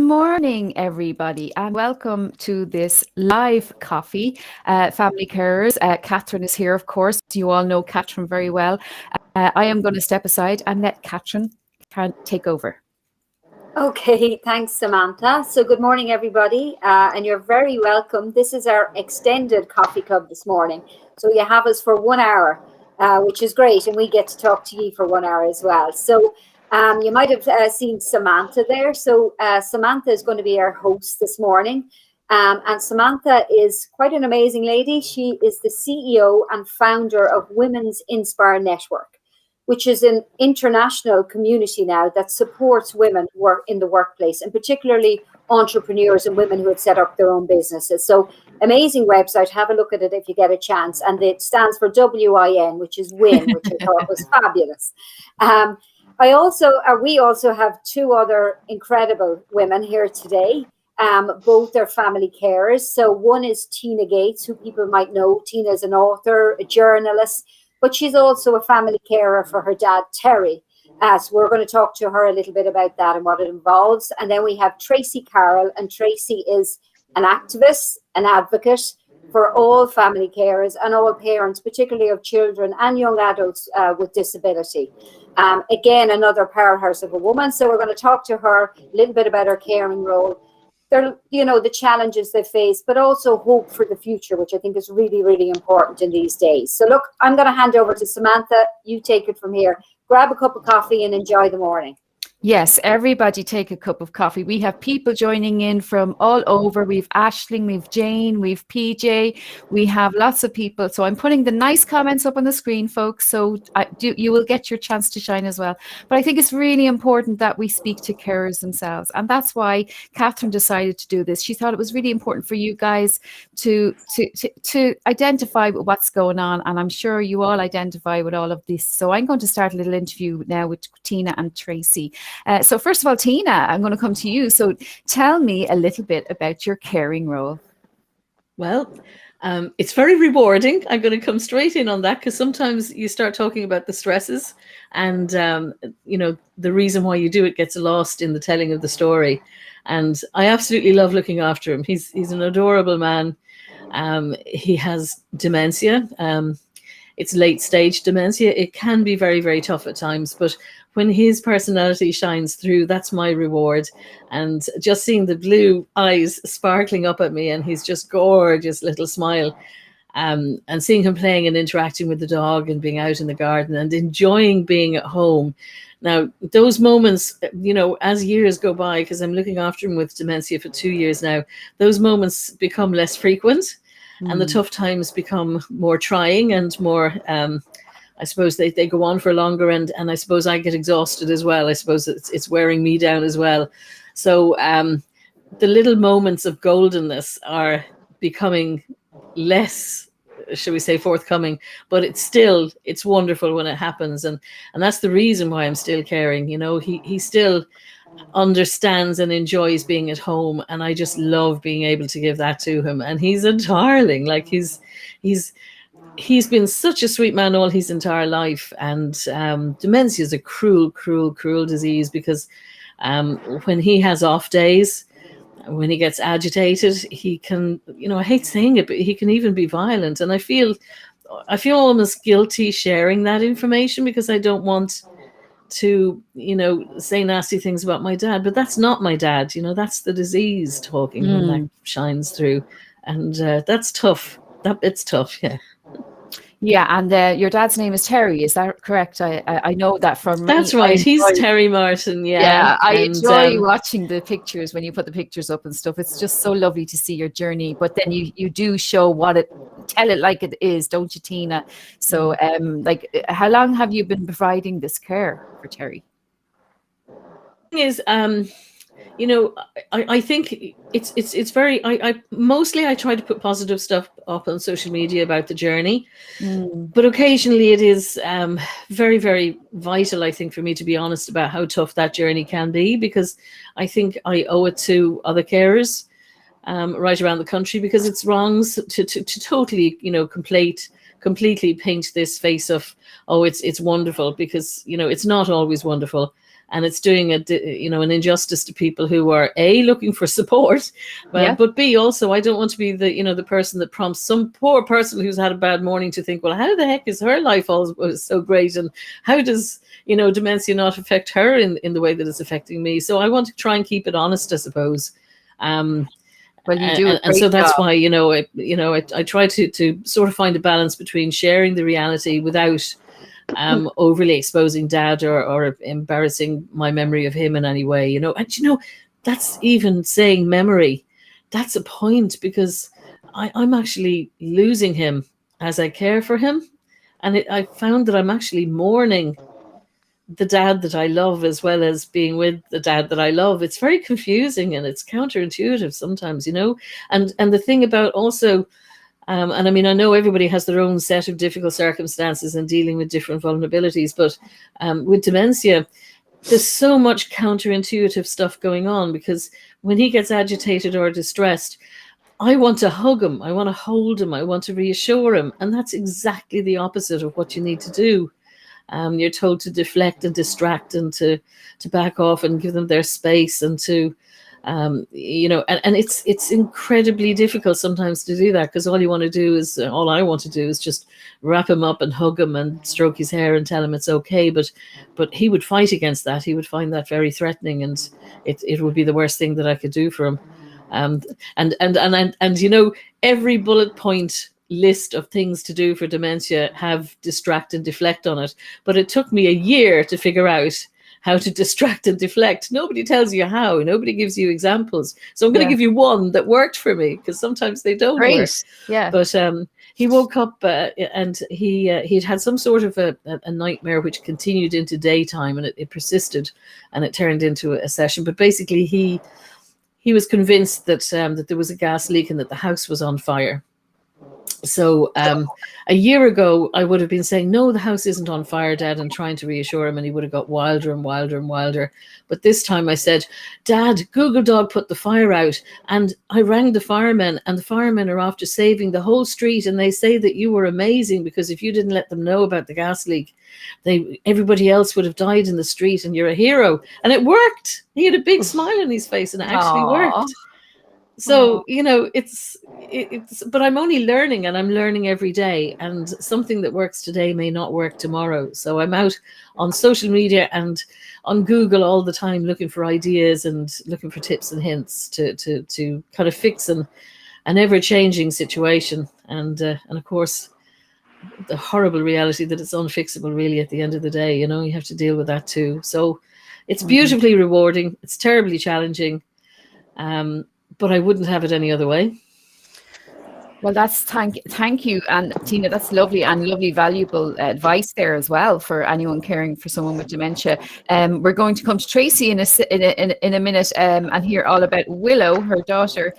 morning, everybody, and welcome to this live coffee. Family Carers. Catherine is here, of course. You all know Catherine very well. I am going to step aside and let Catherine take over. Okay, thanks, Samantha. So good morning, everybody, and you're very welcome. This is our extended coffee club this morning. So you have us for 1 hour, which is great, and we get to talk to you for 1 hour as well. So you might have seen Samantha there. So Samantha is going to be our host this morning. And Samantha is quite an amazing lady. She is the CEO and founder of Women's Inspire Network, which is an international community now that supports women who are in the workplace, and particularly entrepreneurs and women who had set up their own businesses. So amazing website. Have a look at it if you get a chance. And it stands for WIN, which is WIN, which I thought was fabulous. We also have two other incredible women here today. Both are family carers. So one is Teena Gates, who people might know. Teena is an author, a journalist, but she's also a family carer for her dad, Terry. So we're going to talk to her a little bit about that and what it involves. And then we have Tracy Carroll, and Tracy is an activist, an advocate for all family carers and all parents, particularly of children and young adults with disability. Again, another powerhouse of a woman. So we're going to talk to her a little bit about her caring role. The challenges they face, but also hope for the future, which I think is really, really important in these days. So look, I'm going to hand over to Samantha. You take it from here. Grab a cup of coffee and enjoy the morning. Yes, everybody take a cup of coffee. We have people joining in from all over. We've Aisling, we've Jane, we've PJ. We have lots of people. So I'm putting the nice comments up on the screen, folks. So you will get your chance to shine as well. But I think it's really important that we speak to carers themselves. And that's why Catherine decided to do this. She thought it was really important for you guys to identify with what's going on. And I'm sure you all identify with all of this. So I'm going to start a little interview now with Teena and Tracy. So first of all, Teena, I'm going to come to you. So tell me a little bit about your caring role. Well, it's very rewarding. I'm going to come straight in on that because sometimes you start talking about the stresses and, the reason why you do it gets lost in the telling of the story. And I absolutely love looking after him. He's an adorable man. He has dementia. It's late stage dementia. It can be very, very tough at times, but when his personality shines through, that's my reward. And just seeing the blue eyes sparkling up at me and his just gorgeous little smile, and seeing him playing and interacting with the dog and being out in the garden and enjoying being at home. Now, those moments, as years go by, because I'm looking after him with dementia for 2 years now, those moments become less frequent. And the tough times become more trying and more, I suppose they go on for longer. And I suppose I get exhausted as well. I suppose it's wearing me down as well. So the little moments of goldenness are becoming less, shall we say, forthcoming. But it's wonderful when it happens. And that's the reason why I'm still caring. He still understands and enjoys being at home, and I just love being able to give that to him. And he's a darling. Like he's been such a sweet man all his entire life. And dementia is a cruel, cruel, cruel disease because when he has off days, when he gets agitated, he can, I hate saying it, but he can even be violent. And I feel almost guilty sharing that information because I don't want to, say nasty things about my dad, but that's not my dad. That's the disease talking when that shines through. And that's tough. It's tough. Yeah. Yeah, and your dad's name is Terry, is that correct? I know that from... That's right, he's Terry Martin, Yeah, I enjoy watching the pictures when you put the pictures up and stuff. It's just so lovely to see your journey, but then you do show tell it like it is, don't you, Teena? So, how long have you been providing this care for Terry? I think it's very, I mostly I try to put positive stuff up on social media about the journey, but occasionally it is very, very vital, I think, for me to be honest about how tough that journey can be, because I think I owe it to other carers right around the country, because it's wrong to totally, completely paint this face of, oh, it's wonderful, because, it's not always wonderful. and it's doing an injustice to people who are A, looking for support, but B, also I don't want to be the person that prompts some poor person who's had a bad morning to think, well, how the heck is her life always so great, and how does dementia not affect her in the way that it's affecting me? So I want to try and keep it honest, I suppose. Well, you do, and so that's why I try to sort of find a balance between sharing the reality without overly exposing Dad or embarrassing my memory of him in any way. And that's even saying memory. That's a point, because I'm actually losing him as I care for him, and I found that I'm actually mourning the dad that I love as well as being with the dad that I love. It's very confusing and it's counterintuitive sometimes, and the thing about also, and I mean, I know everybody has their own set of difficult circumstances and dealing with different vulnerabilities, but with dementia, there's so much counterintuitive stuff going on, because when he gets agitated or distressed, I want to hug him, I want to hold him, I want to reassure him, and that's exactly the opposite of what you need to do. You're told to deflect and distract and to back off and give them their space, and to, and it's incredibly difficult sometimes to do that, because all I want to do is just wrap him up and hug him and stroke his hair and tell him it's okay. But he would fight against that. He would find that very threatening, and it would be the worst thing that I could do for him. And every bullet point list of things to do for dementia have distract and deflect on it, but it took me a year to figure out how to distract and deflect. Nobody tells you how, nobody gives you examples, so I'm going to give you one that worked for me, because sometimes they don't work. But he woke up and he'd had some sort of a nightmare which continued into daytime, and it persisted, and it turned into a session. But basically he was convinced that there was a gas leak and that the house was on fire. So a year ago, I would have been saying, no, the house isn't on fire, Dad, and trying to reassure him, and he would have got wilder and wilder and wilder. But this time I said, Dad, Google Dog put the fire out, and I rang the firemen, and the firemen are after saving the whole street, and they say that you were amazing, because if you didn't let them know about the gas leak, everybody else would have died in the street, and you're a hero. And it worked. He had a big smile on his face, and it actually worked. So, it's, but I'm only learning, and I'm learning every day, and something that works today may not work tomorrow. So I'm out on social media and on Google all the time, looking for ideas and looking for tips and hints to kind of fix an ever-changing situation. And of course, the horrible reality that it's unfixable, really, at the end of the day. You have to deal with that too. So it's beautifully rewarding. It's terribly challenging. But I wouldn't have it any other way. Well, that's thank you, and Teena, that's lovely valuable advice there as well for anyone caring for someone with dementia. We're going to come to Tracy in a minute and hear all about Willow, her daughter.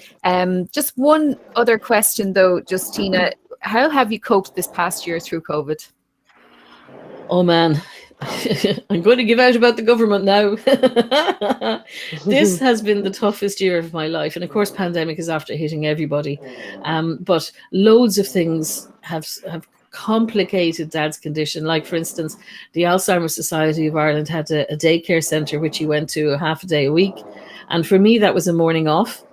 Just one other question though, just Teena, how have you coped this past year through COVID? Oh man, I'm going to give out about the government now. This has been the toughest year of my life. And of course, pandemic is after hitting everybody. But loads of things have complicated Dad's condition. Like, for instance, the Alzheimer's Society of Ireland had a daycare centre, which he went to a half a day a week. And for me, that was a morning off.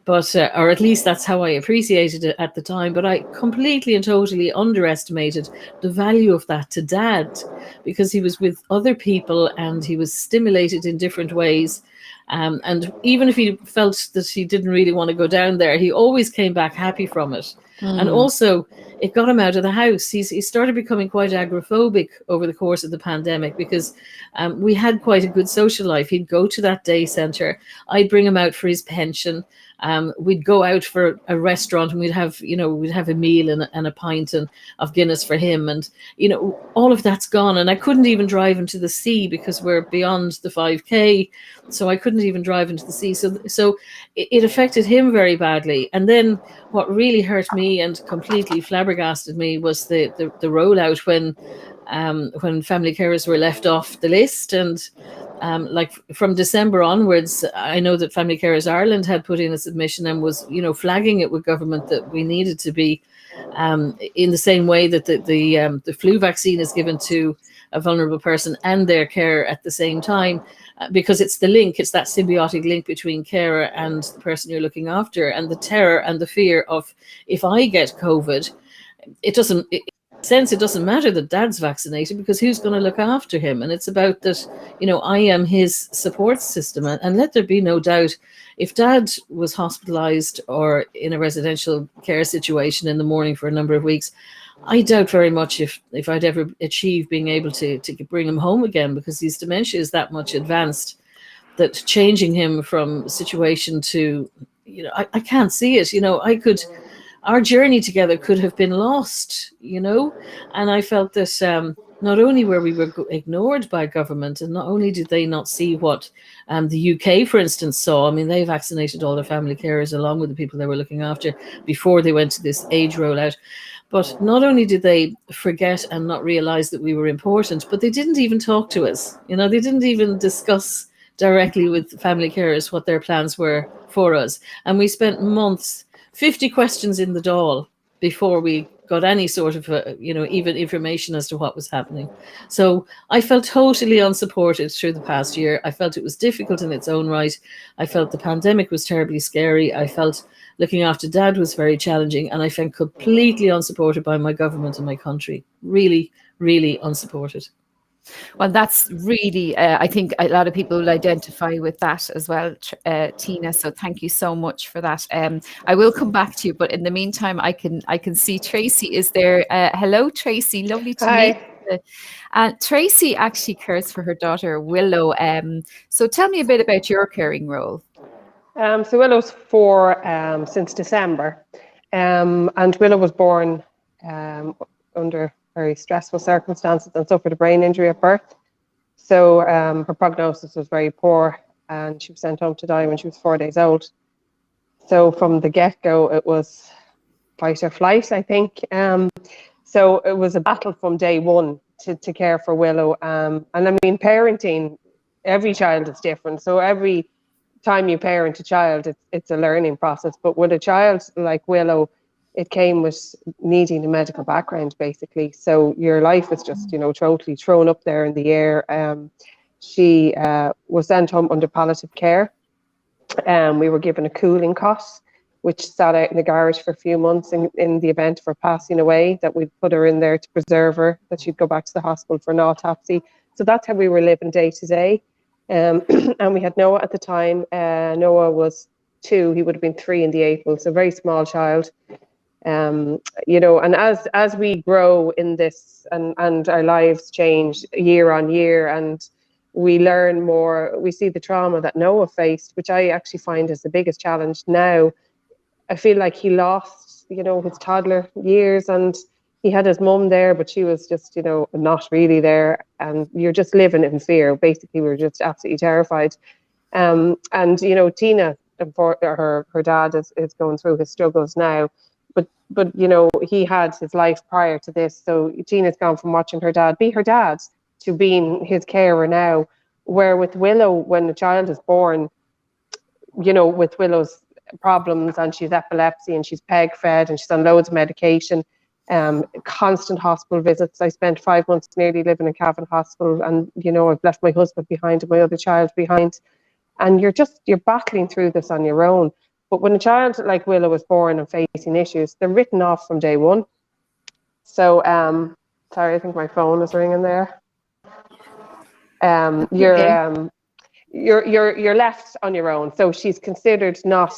But, or at least that's how I appreciated it at the time. But I completely and totally underestimated the value of that to Dad, because he was with other people and he was stimulated in different ways. And even if he felt that he didn't really want to go down there, he always came back happy from it. And also, it got him out of the house. He started becoming quite agoraphobic over the course of the pandemic, because we had quite a good social life. He'd go to that day centre. I'd bring him out for his pension. We'd go out for a restaurant, and we'd have a meal and a pint of Guinness for him. And, all of that's gone. And I couldn't even drive him to the sea, because we're beyond the 5K. So I couldn't even drive into the sea. So it affected him very badly. And then what really hurt me and completely flabbergasted me was the rollout when family carers were left off the list. And like from December onwards, I know that Family Carers Ireland had put in a submission and was, flagging it with government that we needed to be in the same way that the flu vaccine is given to a vulnerable person and their carer at the same time, because it's the link, it's that symbiotic link between carer and the person you're looking after, and the terror and the fear of, if I get COVID, it doesn't, in a sense, it doesn't matter that dad's vaccinated, because who's going to look after him? And it's about that, I am his support system. And let there be no doubt, if dad was hospitalized or in a residential care situation in the morning for a number of weeks, I doubt very much if I'd ever achieve being able to bring him home again, because his dementia is that much advanced that changing him from situation to, I can't see it. Our journey together could have been lost, and I felt that not only were we ignored by government, and not only did they not see what the UK, for instance, saw. I mean, they vaccinated all their family carers along with the people they were looking after before they went to this age rollout. But not only did they forget and not realize that we were important, but they didn't even talk to us. They didn't even discuss directly with family carers what their plans were for us. And we spent months, 50 questions in the doll before we got any sort of, even information as to what was happening. So I felt totally unsupported through the past year. I felt it was difficult in its own right. I felt the pandemic was terribly scary. I felt looking after dad was very challenging, and I felt completely unsupported by my government and my country. Really, really unsupported. Well, that's really, I think a lot of people will identify with that as well, Teena. So thank you so much for that. I will come back to you, but in the meantime, I can see Tracy is there. Hello, Tracy. Lovely to meet you. Tracy actually cares for her daughter, Willow. So tell me a bit about your caring role. So Willow's 4 since December, and Willow was born under very stressful circumstances and suffered a brain injury at birth. So her prognosis was very poor, and she was sent home to die when she was 4 days old. So from the get-go, it was fight or flight, I think. So it was a battle from day one to care for Willow. And I mean, parenting, every child is different. So every time you parent a child, it's a learning process. But with a child like Willow, it came with needing a medical background, basically. So your life is just, totally thrown up there in the air. She was sent home under palliative care. We were given a cooling cot, which sat out in the garage for a few months in the event of her passing away, that we'd put her in there to preserve her, that she'd go back to the hospital for an autopsy. So that's how we were living day to day. And we had Noah at the time. Noah was 2, he would have been 3 in the April, so a very small child. And as we grow in this and our lives change year on year, and we learn more, we see the trauma that Noah faced, which I actually find is the biggest challenge now. I feel like he lost, his toddler years, and he had his mum there, but she was just, not really there. And you're just living in fear. Basically, we were just absolutely terrified. And, Teena, her dad is going through his struggles now. But he had his life prior to this. So Teena's gone from watching her dad be her dad to being his carer now. Where with Willow, when the child is born, with Willow's problems, and she's epilepsy and she's peg fed and she's on loads of medication, constant hospital visits. I spent 5 months nearly living in Cavan Hospital, and I've left my husband behind and my other child behind, and you're battling through this on your own. But when a child like Willow was born and facing issues, they're written off from day one. So sorry, I think my phone is ringing there. You're left on your own. So she's considered not,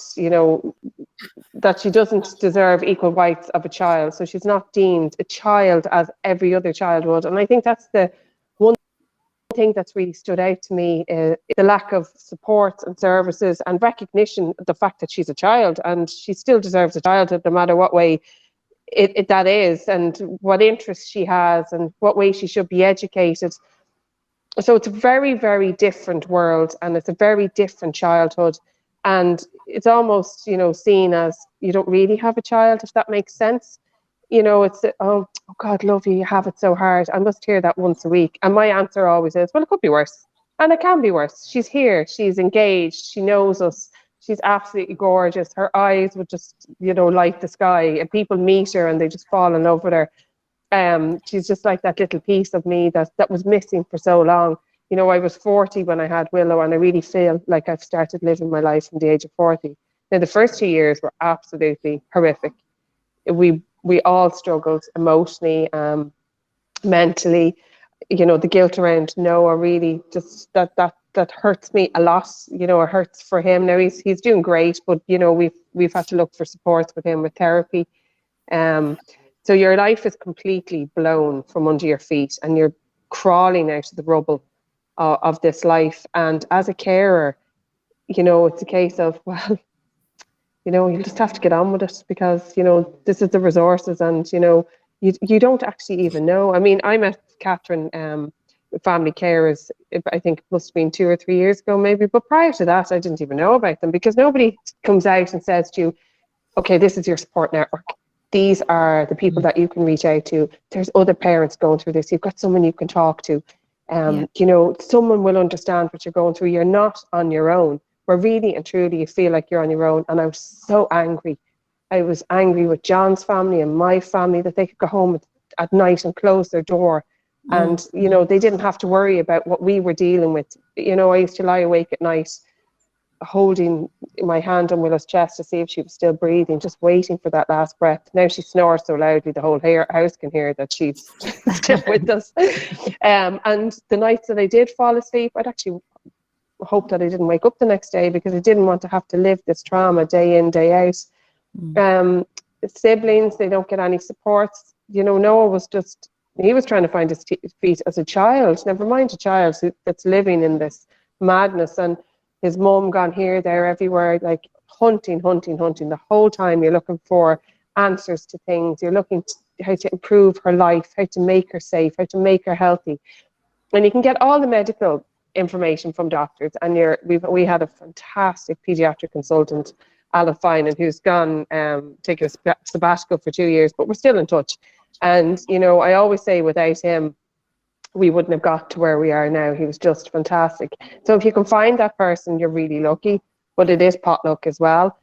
that she doesn't deserve equal rights of a child. So she's not deemed a child as every other child would. And I think that's the one thing that's really stood out to me, is the lack of support and services and recognition of the fact that she's a child, and she still deserves a childhood no matter what way that is, and what interests she has and what way she should be educated. So it's a very, very different world, and it's a very different childhood, and it's almost, seen as you don't really have a child, if that makes sense. It's, oh God, love you have it so hard. I must hear that once a week. And my answer always is, well, it could be worse. And it can be worse. She's here, she's engaged, she knows us, she's absolutely gorgeous. Her eyes would just, light the sky, and people meet her and they just fall in love with her. She's just like that little piece of me that was missing for so long. You know, I was 40 when I had Willow, and I really feel like I've started living my life from the age of 40. Now, the first 2 years were absolutely horrific. We all struggled emotionally, mentally. You know, the guilt around Noah really just that hurts me a lot. You know, it hurts for him. Now he's doing great, but you know, we've had to look for supports with him with therapy. So your life is completely blown from under your feet, and you're crawling out of the rubble of this life. And as a carer, you know, it's a case of, well, you know, you just have to get on with it, because, you know, this is the resources, and, you know, you don't actually even know. I mean, I met Catherine, family carers, I think it must have been 2 or 3 years ago maybe, but prior to that I didn't even know about them, because nobody comes out and says to you, okay, this is your support network. These are the people that you can reach out to. There's other parents going through this. You've got someone you can talk to. You know, someone will understand what you're going through. You're not on your own. Where really and truly you feel like you're on your own. And I was so angry. I was angry with John's family and my family that they could go home at night and close their door. And, you know, they didn't have to worry about what we were dealing with. You know, I used to lie awake at night holding my hand on Willow's chest to see if she was still breathing, just waiting for that last breath. Now she snores so loudly the whole house can hear that she's still with us. And the nights that I did fall asleep, I'd actually hope that I didn't wake up the next day, because I didn't want to have to live this trauma day in, day out. Siblings, they don't get any supports. You know, Noah was just, he was trying to find his feet as a child, never mind a child that's living in this madness. And his mum gone here, there, everywhere, like hunting the whole time. You're looking for answers to things. You're looking how to improve her life, how to make her safe, how to make her healthy. And you can get all the medical information from doctors. And we had a fantastic pediatric consultant, Alan Finan, who's gone taking a sabbatical for 2 years, but we're still in touch. And, you know, I always say without him, we wouldn't have got to where we are now. He was just fantastic. So if you can find that person, you're really lucky, but it is potluck as well.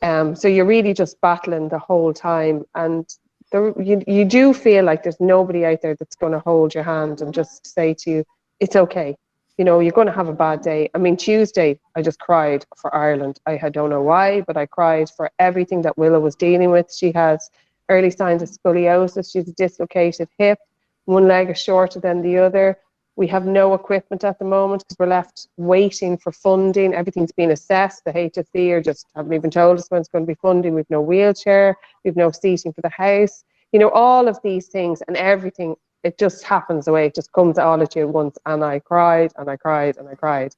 So you're really just battling the whole time. And you do feel like there's nobody out there that's going to hold your hand and just say to you, it's okay. You know, you're going to have a bad day. I mean, Tuesday, I just cried for Ireland. I don't know why, but I cried for everything that Willow was dealing with. She has early signs of scoliosis. She's a dislocated hip. One leg is shorter than the other. We have no equipment at the moment because we're left waiting for funding. Everything's been assessed. The HSE are just haven't even told us when it's going to be funding. We've no wheelchair. We've no seating for the house. You know, all of these things and everything, it just happens away. It just comes all at you at once. And I cried and I cried and I cried,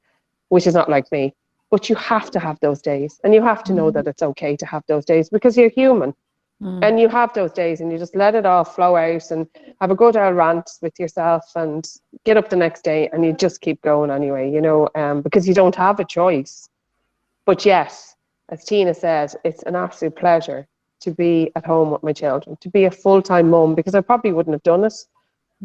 which is not like me. But you have to have those days. And you have to know that it's okay to have those days, because you're human. And you have those days and you just let it all flow out and have a good old rant with yourself and get up the next day and you just keep going anyway, you know, because you don't have a choice. But yes, as Teena said, it's an absolute pleasure to be at home with my children, to be a full-time mum, because I probably wouldn't have done it.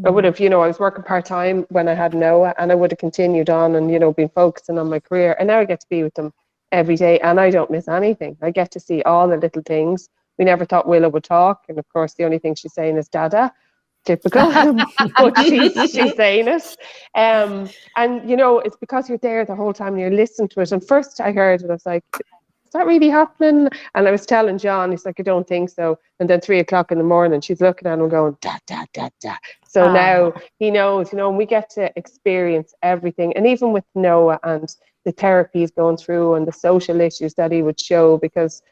I would have, you know, I was working part-time when I had Noah, and I would have continued on and, you know, been focusing on my career. And now I get to be with them every day and I don't miss anything. I get to see all the little things. We never thought Willow would talk, and of course the only thing she's saying is "Dada," typical. But she's saying it, and you know, it's because you're there the whole time and you're listening to it. And first I heard it, I was like, "Is that really happening?" And I was telling John, he's like, "I don't think so." And then 3 o'clock in the morning, she's looking at him going, "Da da da da." So now he knows, you know, and we get to experience everything. And even with Noah and the therapy he's going through and the social issues that he would show, because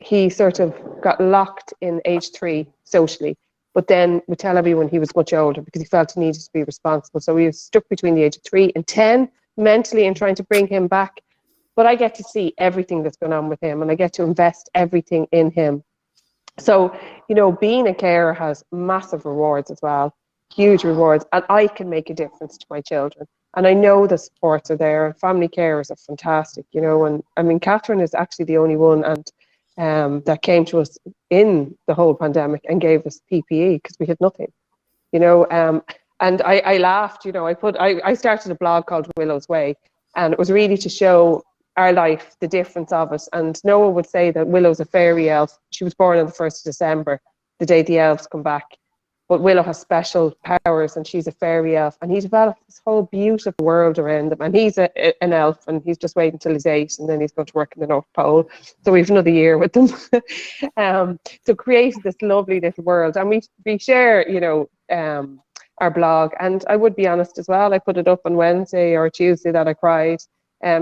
he sort of got locked in age 3 socially, but then would tell everyone he was much older because he felt he needed to be responsible. So he was stuck between the age of 3 and 10 mentally and trying to bring him back. But I get to see everything that's going on with him and I get to invest everything in him. So, you know, being a carer has massive rewards as well, huge rewards, and I can make a difference to my children. And I know the supports are there. Family carers are fantastic, you know, and I mean, Catherine is actually the only one that came to us in the whole pandemic and gave us PPE because we had nothing, you know. And I laughed, you know. I started a blog called Willow's Way, and it was really to show our life, the difference of it. And Noah would say that Willow's a fairy elf. She was born on the 1st of December, the day the elves come back. but Willow has special powers and she's a fairy elf, and he developed this whole beautiful world around him, and he's an elf, and he's just waiting until he's 8 and then he's going to work in the North Pole, so we've another year with them. So created this lovely little world, and we share, you know, our blog, and I would be honest as well, I put it up on Wednesday or Tuesday that I cried,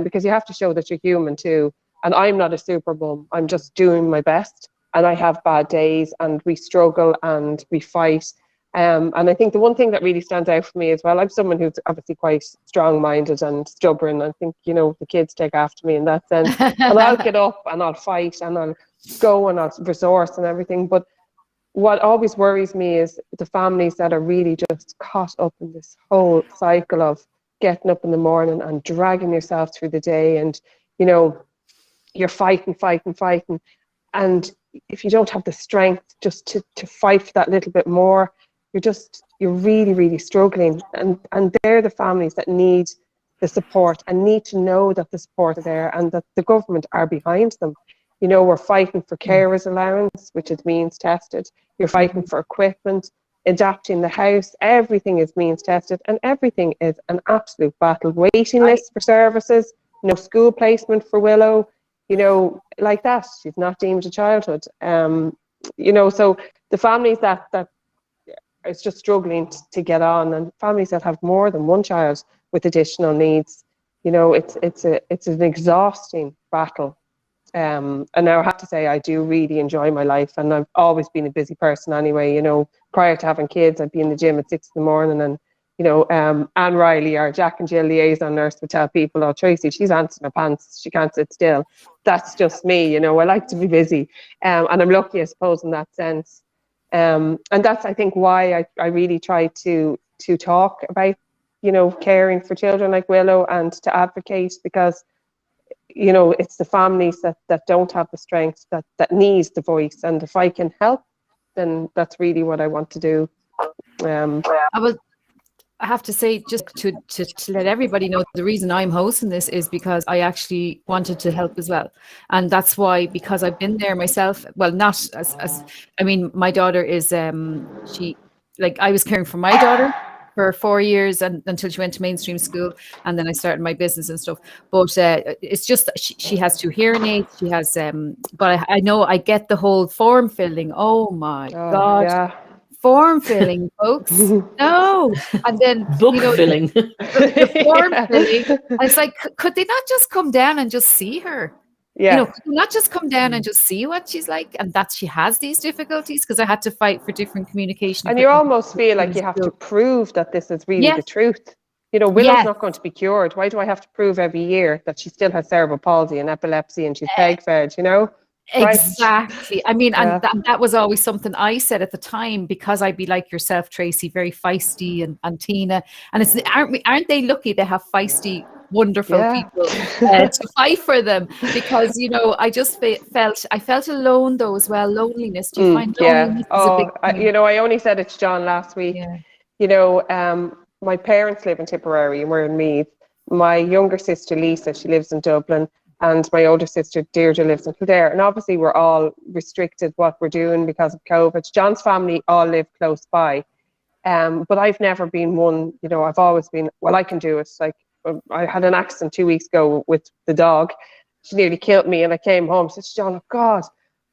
because you have to show that you're human too, and I'm not a super mum, I'm just doing my best. And I have bad days, and we struggle and we fight. And I think the one thing that really stands out for me as well, I'm someone who's obviously quite strong-minded and stubborn. I think, you know, the kids take after me in that sense. And I'll get up and I'll fight and I'll go and I'll resource and everything. But what always worries me is the families that are really just caught up in this whole cycle of getting up in the morning and dragging yourself through the day. And, you know, you're fighting. And if you don't have the strength just to fight for that little bit more, you're really, really struggling. And they're the families that need the support and need to know that the support is there and that the government are behind them. You know, we're fighting for carers allowance, which is means tested. You're fighting for equipment, adapting the house. Everything is means tested, and everything is an absolute battle. Waiting lists for services, no school placement for Willow. You know, like that, she's not deemed a childhood. You know, so the families that is just struggling to get on, and families that have more than one child with additional needs, you know, it's an exhausting battle. And now I have to say, I do really enjoy my life, and I've always been a busy person anyway. You know, prior to having kids, I'd be in the gym at 6 a.m, and you know, Anne Riley, our Jack and Jill liaison nurse, would tell people, "Oh, Tracy, she's ants in her pants. She can't sit still." That's just me, you know. I like to be busy, and I'm lucky, I suppose, in that sense. And that's, I think, why I really try to talk about, you know, caring for children like Willow, and to advocate, because, you know, it's the families that don't have the strength that needs the voice, and if I can help, then that's really what I want to do. I have to say, just to let everybody know, the reason I'm hosting this is because I actually wanted to help as well. And that's why, because I've been there myself, well, not as I mean, my daughter is, I was caring for my daughter for 4 years until she went to mainstream school, and then I started my business and stuff. But it's just that she has 2 hearing aids. She has, but I know I get the whole form filling. Oh my God. Yeah. Form filling, folks. No. And then book filling. The form filling. And it's like, could they not just come down and just see her? Yeah. You know, could they not just come down and just see what she's like, and that she has these difficulties? Because I had to fight for different communication. And you almost feel like you have to prove that this is really the truth. You know, Willow's not going to be cured. Why do I have to prove every year that she still has cerebral palsy and epilepsy and she's peg fed, you know? Exactly. I mean, and that was always something I said at the time, because I'd be like yourself, Tracy, very feisty, and Teena. And it's aren't they lucky they have feisty, wonderful people to fight for them? Because, you know, I just felt alone though as well. Loneliness. Do you find loneliness is a big thing? You know, I only said it to John last week. You know, my parents live in Tipperary and we're in Meath. My younger sister Lisa, she lives in Dublin. And my older sister Deirdre lives in Kildare. And obviously we're all restricted what we're doing because of COVID. John's family all live close by. But I've never been one, you know, I've always been, well, I can do it. Like, I had an accident 2 weeks ago with the dog. She nearly killed me, and I came home and said, "John, oh God,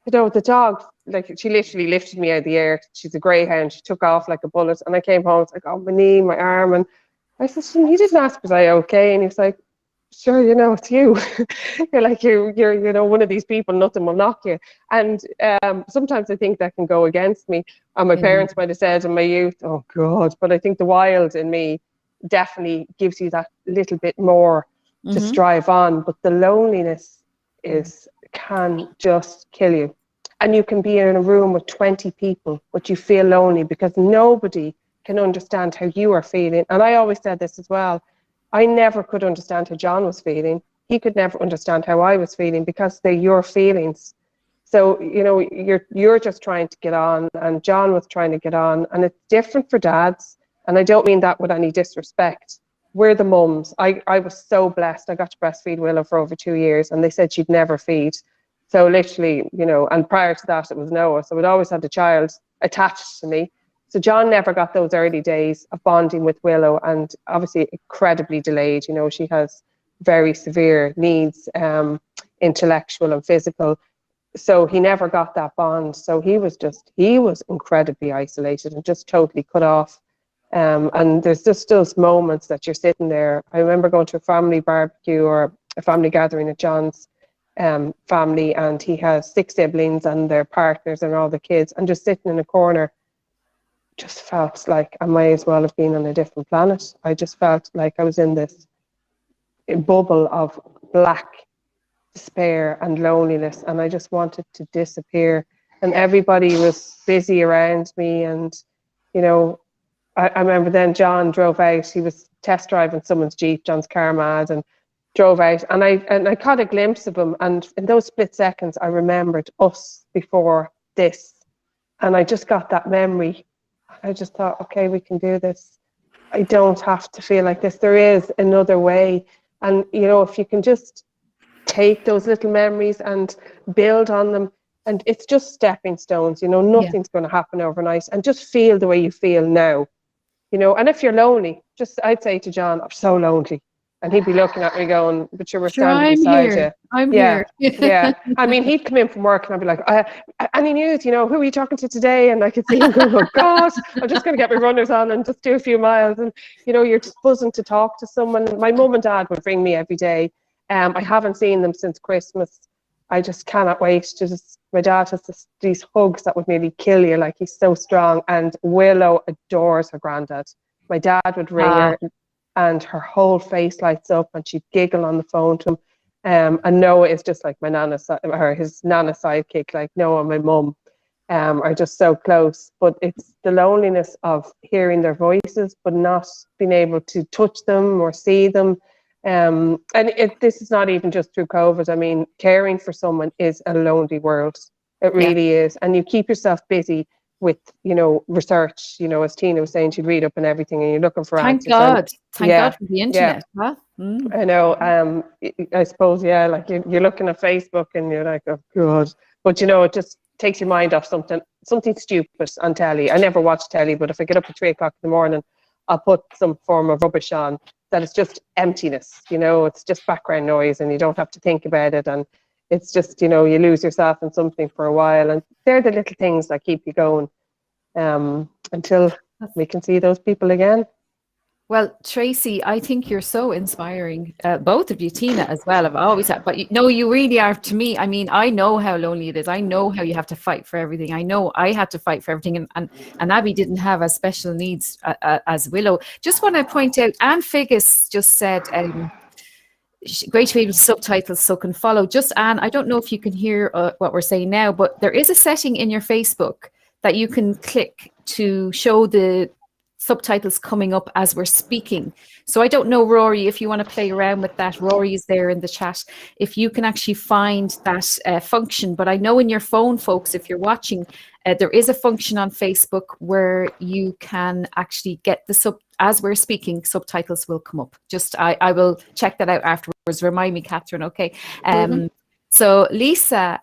you know, the dog," like, she literally lifted me out of the air. She's a greyhound. She took off like a bullet. And I came home, it's like, oh, my knee, my arm. And I said, "You didn't ask, was I okay?" And he was like, "Sure, you know, it's you." You're like, you're you know, one of these people, nothing will knock you. And sometimes I think that can go against me. And my parents might have said in my youth, "Oh God," but I think the wild in me definitely gives you that little bit more to strive on. But the loneliness can just kill you. And you can be in a room with 20 people, but you feel lonely because nobody can understand how you are feeling. And I always said this as well. I never could understand how John was feeling. He could never understand how I was feeling, because they're your feelings. So, you know, you're just trying to get on, and John was trying to get on, and it's different for dads. And I don't mean that with any disrespect. We're the mums. I was so blessed. I got to breastfeed Willow for over 2 years, and they said she'd never feed. So literally, you know, and prior to that it was Noah. So I'd always had a child attached to me. So John never got those early days of bonding with Willow, and obviously incredibly delayed. You know, she has very severe needs, intellectual and physical. So he never got that bond. So he was incredibly isolated and just totally cut off. And there's just those moments that you're sitting there. I remember going to a family barbecue or a family gathering at John's family, and he has 6 siblings and their partners and all the kids, and just sitting in a corner, just felt like I might as well have been on a different planet. I just felt like I was in this bubble of black despair and loneliness, and I just wanted to disappear. And everybody was busy around me, and you know, I remember then John drove out. He was test driving someone's Jeep, John's car mad, and drove out, and I caught a glimpse of him, and in those split seconds I remembered us before this, and I just got that memory. I just thought, okay, we can do this. I don't have to feel like this. There is another way. And you know, if you can just take those little memories and build on them, and it's just stepping stones, you know, nothing's going to happen overnight, and just feel the way you feel now, you know. And if you're lonely, just, I'd say to John, I'm so lonely, and he'd be looking at me going, but you were standing beside you. I'm here. Yeah. I mean, he'd come in from work and I'd be like, any news, you know, who are you talking to today? And I could see him going, oh God, I'm just going to get my runners on and just do a few miles. And, you know, you're just buzzing to talk to someone. My mum and dad would ring me every day. I haven't seen them since Christmas. I just cannot wait to just, my dad has these hugs that would nearly kill you. Like, he's so strong. And Willow adores her granddad. My dad would ring her, and her whole face lights up, and she'd giggle on the phone to him. And Noah is just like my nana's, or his nana's sidekick. Like, Noah and my mum are just so close. But it's the loneliness of hearing their voices, but not being able to touch them or see them. And this is not even just through COVID. I mean, caring for someone is a lonely world. It really is. And you keep yourself busy with, you know, research, you know, as Teena was saying, she'd read up and everything, and you're looking for answers. Thank God for the internet. Huh? I know. I suppose, like you're looking at Facebook and you're like, oh God. But you know, it just takes your mind off something stupid on telly. I never watch telly, but if I get up at 3 o'clock in the morning, I'll put some form of rubbish on that is just emptiness, you know, it's just background noise and you don't have to think about it. And it's just, you know, you lose yourself in something for a while, and they're the little things that keep you going until we can see those people again. Well, Tracy, I think you're so inspiring. Both of you, Teena as well. I've always had, but you really are to me. I mean, I know how lonely it is. I know how you have to fight for everything. I know I had to fight for everything, and Abby didn't have as special needs as Willow. Just want to point out, Anne Figgis just said, great to be able to subtitles so can follow. Just Anne, I don't know if you can hear what we're saying now, but there is a setting in your Facebook that you can click to show the subtitles coming up as we're speaking. So I don't know, Rory, if you want to play around with that. Rory is there in the chat. If you can actually find that function. But I know in your phone, folks, if you're watching, there is a function on Facebook where you can actually get the as we're speaking, subtitles will come up. Just I will check that out afterwards. Remind me, Catherine. Okay. So Lisa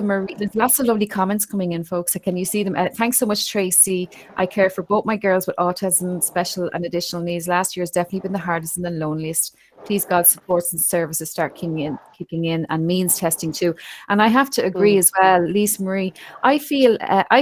Marie, there's lots of lovely comments coming in, folks. Can you see them? Thanks so much, Tracy. I care for both my girls with autism, special and additional needs. Last year has definitely been the hardest and the loneliest. Please, God, supports and services start kicking in, and means testing too. And I have to agree as well, Lisa Marie. I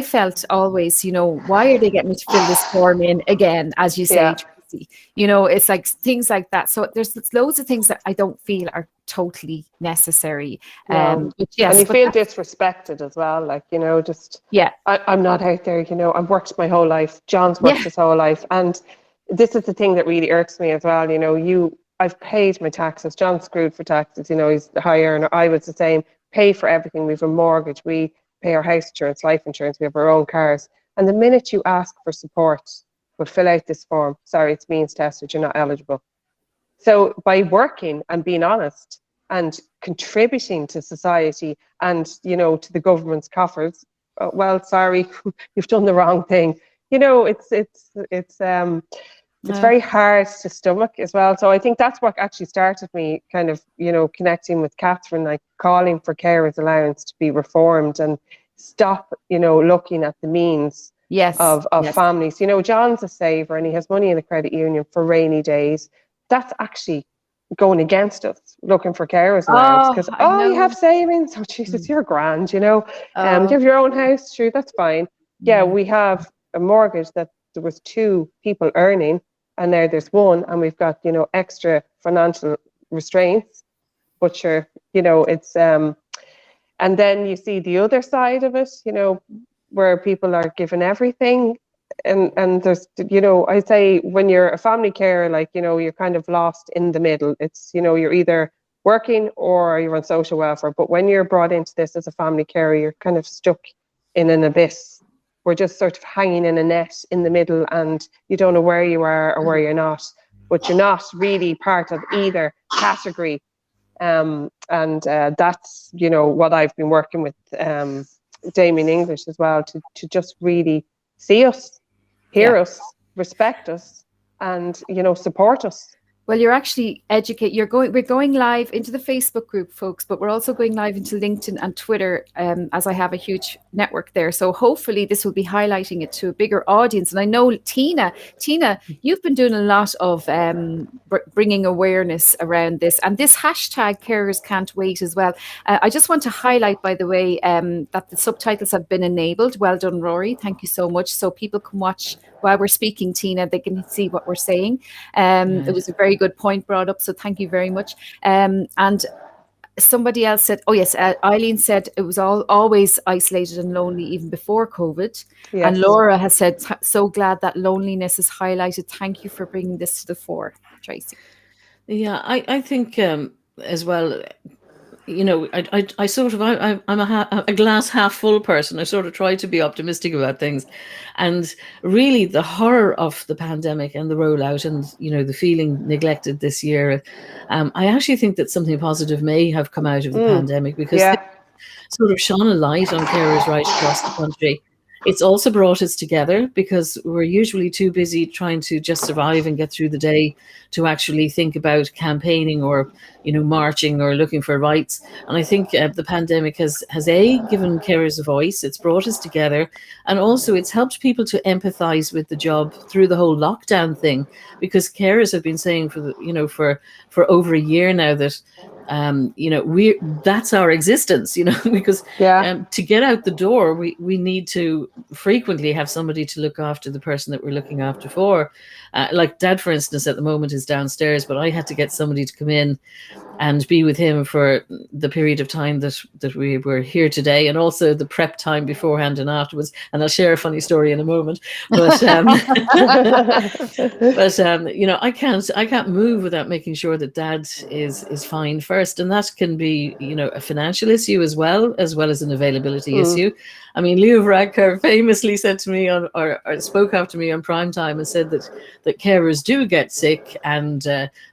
felt always, you know, why are they getting me to fill this form in again, as you say, Tracy? You know, it's like things like that. So there's loads of things that I don't feel are totally necessary. And you feel disrespected as well, like, you know, just I'm not out there, you know, I've worked my whole life, John's worked his whole life, and this is the thing that really irks me as well. You know, I've paid my taxes, John's screwed for taxes, you know, he's the high earner, I was the same, pay for everything, we have a mortgage, we pay our house insurance, life insurance, we have our own cars, and the minute you ask for support, we'll fill out this form, sorry, it's means tested, you're not eligible. So by working and being honest and contributing to society and, you know, to the government's coffers, well, sorry, you've done the wrong thing. You know, it's very hard to stomach as well. So I think that's what actually started me kind of, you know, connecting with Catherine, like calling for carers allowance to be reformed and stop, you know, looking at the means Yes. of Yes. families. You know, John's a saver and he has money in the credit union for rainy days. That's actually going against us, looking for carers allowance, because I you know. have savings. Oh Jesus, you're grand, you know. You Oh, have your own house, sure, that's fine. Yeah, yeah. we have a mortgage that there was 2 people earning, and now there's 1, and we've got, you know, extra financial restraints. But sure, you know, it's and then you see the other side of it, you know, where people are given everything. And there's, you know, I say when you're a family carer, like, you know, you're kind of lost in the middle. It's, you know, you're either working or you're on social welfare. But when you're brought into this as a family carer, you're kind of stuck in an abyss. We're just sort of hanging in a net in the middle, and you don't know where you are or where you're not. But you're not really part of either category. And that's, you know, what I've been working with Damien English as well, to just really see us, hear us, respect us, and, you know, support us. Well, you're actually we're going live into the Facebook group, folks, but we're also going live into LinkedIn and Twitter, as I have a huge network there. So hopefully this will be highlighting it to a bigger audience. And I know Teena, you've been doing a lot of bringing awareness around this, and this hashtag Carers Can't Wait as well. I just want to highlight, by the way, that the subtitles have been enabled. Well done, Rory. Thank you so much. So people can watch while we're speaking, Teena, they can see what we're saying. It was a very good point brought up, so thank you very much. And somebody else said, oh yes, Eileen said it was always isolated and lonely even before COVID. Yes. And Laura has said, so glad that loneliness is highlighted. Thank you for bringing this to the fore, Tracy. Yeah, I think as well, you know, I sort of, I'm a glass half full person. I sort of try to be optimistic about things. And really the horror of the pandemic and the rollout and, you know, the feeling neglected this year, I actually think that something positive may have come out of the pandemic, because they sort of shone a light on carers right across the country. It's also brought us together, because we're usually too busy trying to just survive and get through the day to actually think about campaigning or, you know, marching or looking for rights. And I think the pandemic has given carers a voice. It's brought us together, and also it's helped people to empathize with the job through the whole lockdown thing, because carers have been saying for over a year now that you know, that's our existence, you know, because to get out the door, we need to frequently have somebody to look after the person that we're looking after for. Like Dad, for instance, at the moment is downstairs, but I had to get somebody to come in and be with him for the period of time that we were here today, and also the prep time beforehand and afterwards. And I'll share a funny story in a moment. But you know, I can't move without making sure that Dad is fine first, and that can be, you know, a financial issue as well as an availability issue. I mean, Leo Varadkar famously said to me or spoke after me on prime time and said that carers do get sick and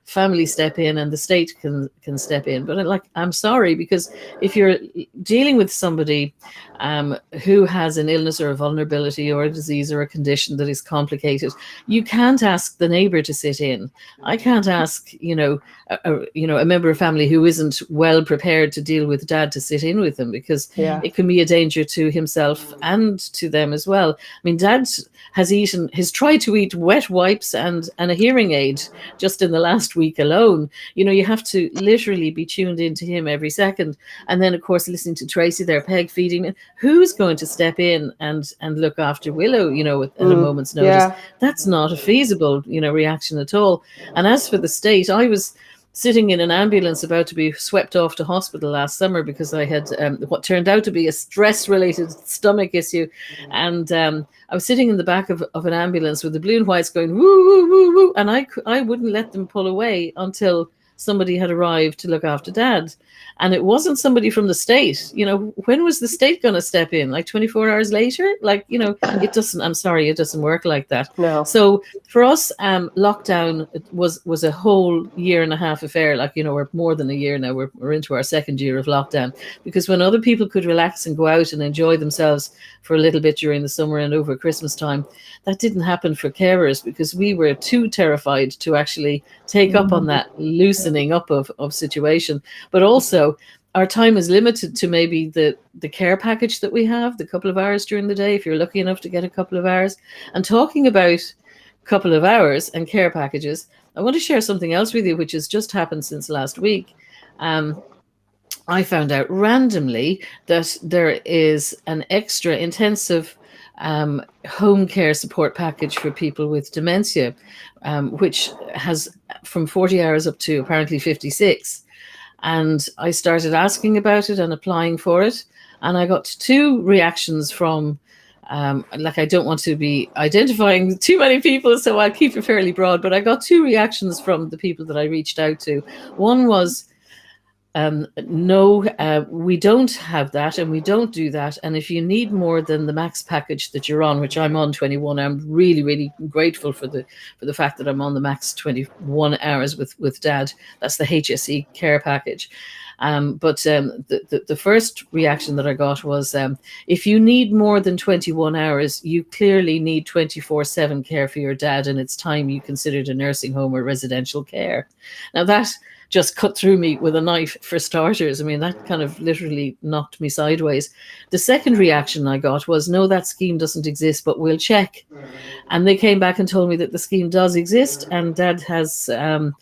families step in and the state can step in. But I'm sorry, because if you're dealing with somebody who has an illness or a vulnerability or a disease or a condition that is complicated, you can't ask the neighbor to sit in. I can't ask, you know, a member of family who isn't well prepared to deal with Dad to sit in with them, because it can be a danger to himself and to them as well. I mean, Dad has tried to eat wet wipes and a hearing aid just in the last week alone. You know, you have to literally be tuned into him every second. And then, of course, listening to Tracy there, peg feeding. Who's going to step in and look after Willow, you know, at a moment's notice? That's not a feasible, you know, reaction at all. And as for the state, I was sitting in an ambulance about to be swept off to hospital last summer because I had what turned out to be a stress-related stomach issue. And I was sitting in the back of an ambulance with the blue and whites going, woo, woo, woo, woo. And I wouldn't let them pull away until somebody had arrived to look after Dad. And it wasn't somebody from the state. You know, when was the state going to step in? Like 24 hours later? Like, you know, it doesn't work like that. No. So for us, lockdown was a whole year and a half affair. Like, you know, we're more than a year now. We're into our second year of lockdown, because when other people could relax and go out and enjoy themselves for a little bit during the summer and over Christmas time, that didn't happen for carers, because we were too terrified to actually take up on that loosening up of situation. But also, our time is limited to maybe the care package that we have, the couple of hours during the day, if you're lucky enough to get a couple of hours. And talking about couple of hours and care packages, I want to share something else with you, which has just happened since last week. I found out randomly that there is an extra intensive home care support package for people with dementia, which has from 40 hours up to apparently 56. And I started asking about it and applying for it. And I got 2 reactions from, I don't want to be identifying too many people, so I'll keep it fairly broad, but I got 2 reactions from the people that I reached out to. One was, no, we don't have that and we don't do that. And if you need more than the max package that you're on, which I'm on 21, I'm really, really grateful for the fact that I'm on the max 21 hours with Dad. That's the HSE care package. But the first reaction that I got was, if you need more than 21 hours, you clearly need 24/7 care for your dad, and it's time you considered a nursing home or residential care. Now that just cut through me with a knife for starters. I mean, that kind of literally knocked me sideways. The second reaction I got was, no, that scheme doesn't exist, but we'll check. And they came back and told me that the scheme does exist, and Dad has an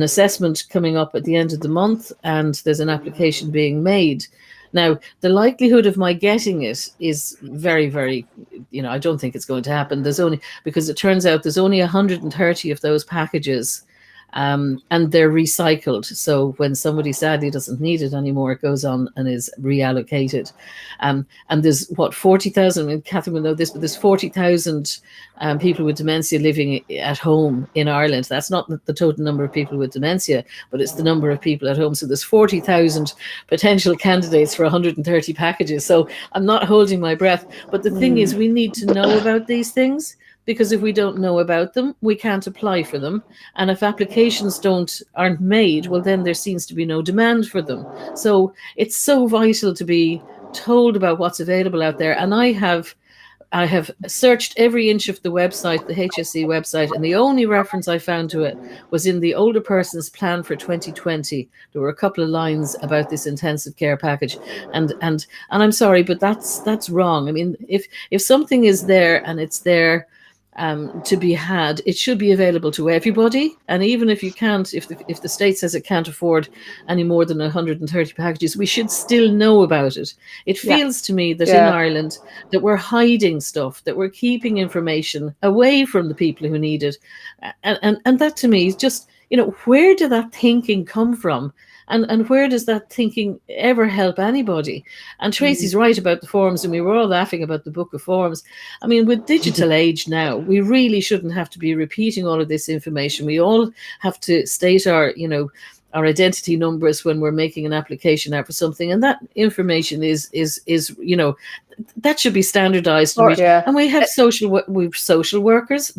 assessment coming up at the end of the month, and there's an application being made. Now, the likelihood of my getting it is very, very, I don't think it's going to happen. Because it turns out there's only 130 of those packages. And they're recycled. So when somebody sadly doesn't need it anymore, it goes on and is reallocated. And there's 40,000, and Catherine will know this, but there's 40,000 people with dementia living at home in Ireland. That's not the total number of people with dementia, but it's the number of people at home. So there's 40,000 potential candidates for 130 packages. So I'm not holding my breath. But the thing is, we need to know about these things, because if we don't know about them, we can't apply for them. And if applications aren't made, well, then there seems to be no demand for them. So it's so vital to be told about what's available out there. And I have searched every inch of the website, the HSE website, and the only reference I found to it was in the older person's plan for 2020. There were a couple of lines about this intensive care package, and I'm sorry, but that's wrong. I mean, if something is there and it's there to be had, it should be available to everybody. And even if you can't, if the state says it can't afford any more than 130 packages, we should still know about it. It feels to me that in Ireland that we're hiding stuff, that we're keeping information away from the people who need it. And that to me is just, where did that thinking come from? And where does that thinking ever help anybody? And Tracy's right about the forms, and we were all laughing about the book of forms. I mean, with digital age now, we really shouldn't have to be repeating all of this information. We all have to state our identity numbers when we're making an application out for something, and that information is that should be standardized. And we have social workers.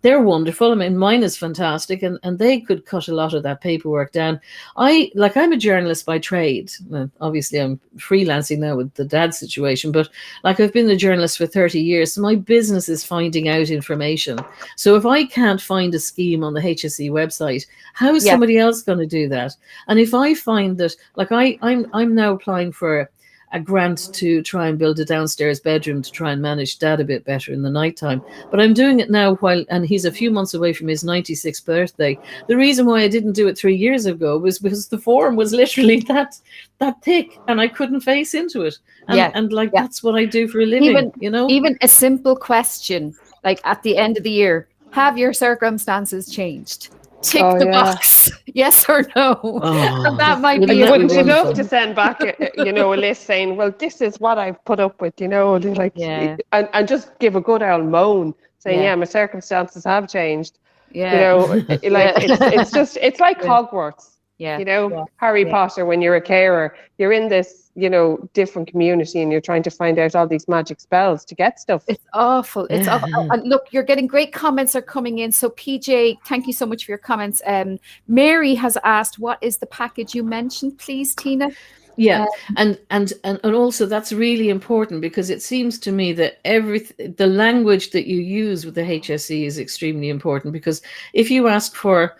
They're wonderful. I mean, mine is fantastic, and they could cut a lot of that paperwork down. I'm a journalist by trade. Well, obviously, I'm freelancing now with the Dad situation, but I've been a journalist for 30 years. So my business is finding out information. So if I can't find a scheme on the HSE website, how is somebody else going to do that? And if I find that, I'm now applying for a grant to try and build a downstairs bedroom to try and manage Dad a bit better in the nighttime. But I'm doing it now and he's a few months away from his 96th birthday. The reason why I didn't do it 3 years ago was because the form was literally that thick and I couldn't face into it. That's what I do for a living, Even a simple question, like at the end of the year, have your circumstances changed? Tick the box, yes or no. And that might be it. Wouldn't you love to send back a list saying, well, this is what I've put up with, and just give a good old moan saying, my circumstances have changed. It's like Hogwarts. Harry Potter, when you're a carer, you're in this, different community and you're trying to find out all these magic spells to get stuff. It's awful. It's awful. And look, you're getting great comments are coming in. So PJ, thank you so much for your comments. Mary has asked, what is the package you mentioned, please, Teena? Yeah, and also that's really important, because it seems to me that the language that you use with the HSE is extremely important, because if you ask for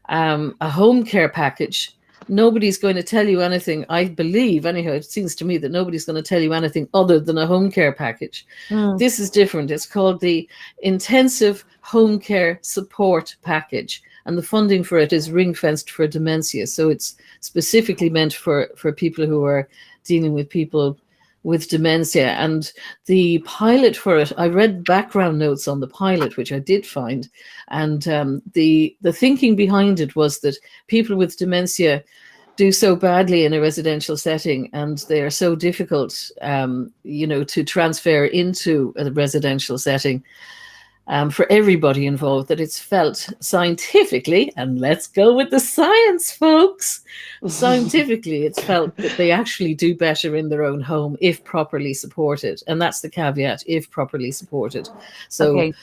a home care package, nobody's going to tell you anything. I believe, anyhow, it seems to me that nobody's going to tell you anything other than a home care package. This is different. It's called the Intensive Home Care Support Package, and the funding for it is ring-fenced for dementia. So it's specifically meant for people who are dealing with people with dementia. And the pilot for it, I read background notes on the pilot, which I did find, and the thinking behind it was that people with dementia do so badly in a residential setting, and they are so difficult, to transfer into a residential setting for everybody involved, that it's felt scientifically, and let's go with the science, folks. Scientifically, it's felt that they actually do better in their own home if properly supported, and that's the caveat: if properly supported. So Okay.